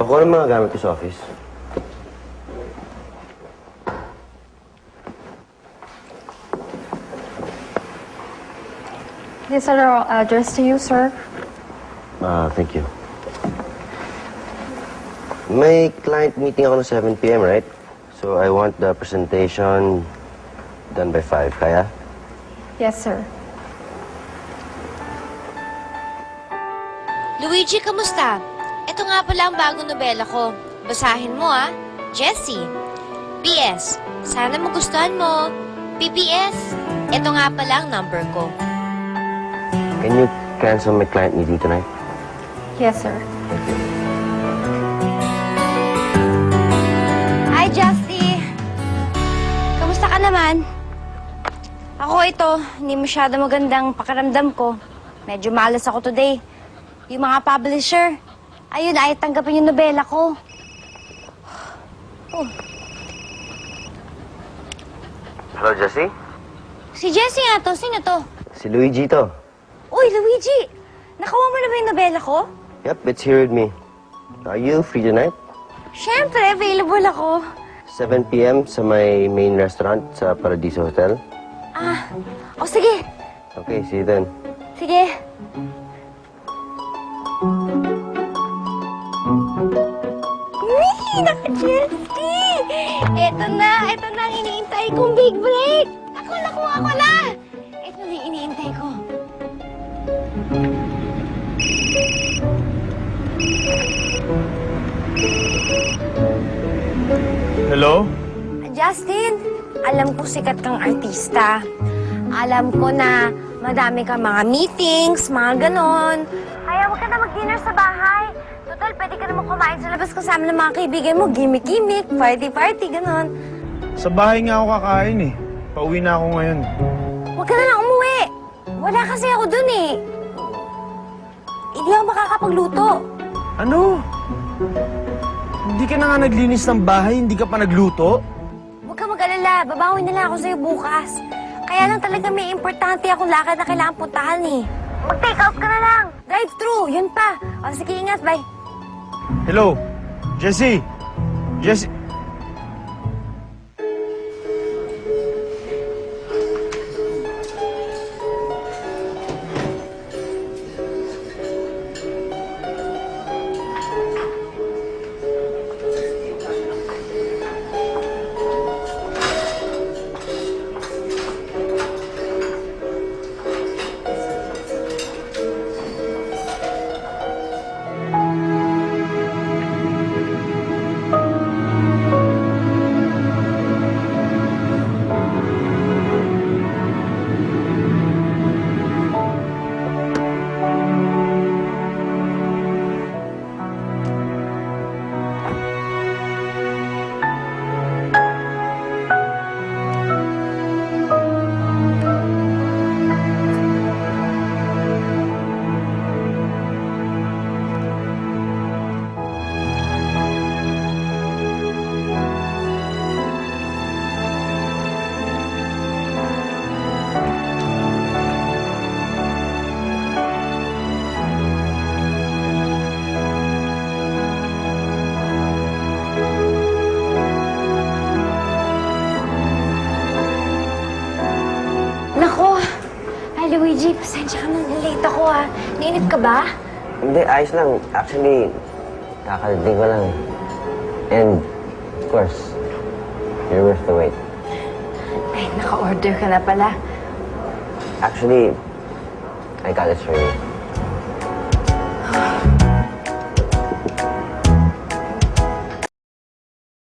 Pakuha ng mga gamit ko sa office. These are our address to you, sir. Thank you. May client meeting ako ng 7 p.m., right? So I want the presentation done by 5. Kaya? Yes, sir. Luigi, kamusta? Ito nga pala ang bagong nobela ko. Basahin mo, ah. Jessie. P.S. Sana magustuhan mo. P.P.S. Ito nga pala ang number ko. Can you cancel my client meeting tonight? Yes, sir. Thank you. Hi, Justy. Kamusta ka naman? Ako ito, hindi masyado magandang pakiramdam ko. Medyo malas ako today. Yung mga publisher, ayun, ay tanggapin yung nobela ko. Oh. Hello, Jessie? Si Jessie nga to. Sino to? Si Luigi to. Uy, Luigi! Nakuha mo na ba yung nobela ko? Yep, it's here with me. Are you free tonight? Siyempre, available ako. 7 p.m. sa my main restaurant sa Paradiso Hotel. O sige. Okay, see you then. Sige. Uy, naka-Jessie! Ito na ang iniintay kong big break! Ako, nakuha ko na! Ito na yung iniintay ko. Hello? Justin, alam ko sikat kang artista. Alam ko na madami kang mga meetings, mga ganon. Kaya huwag ka na mag-dinner sa bahay. Total, pwede ka naman kumain sa labas kasama ng mga kaibigan mo. Gimmick-gimmick, party-party, ganon. Sa bahay nga ako kakain eh. Pauwi na ako ngayon. Huwag ka na lang umuwi. Wala kasi ako dun eh. Hindi ako makakapagluto. Ano? Hindi ka na nga naglinis ng bahay, hindi ka pa nagluto? Huwag ka mag-alala. Babawi na lang ako sa'yo bukas. Kaya lang talaga may importante akong lakad na kailangan puntahan eh. Mag-take out ka na lang. Drive-thru, yun pa. O sige, ingat. Bye. Hello? Jessie? Jessie? Nako. Ay, Luigi, pasensya ka na. Late ako ah. Nainip ka ba? Hindi, ayos lang. Actually, kakadating ko lang. And, of course, you're worth the wait. Ay, naka-order ka na pala. Actually, I got this for you.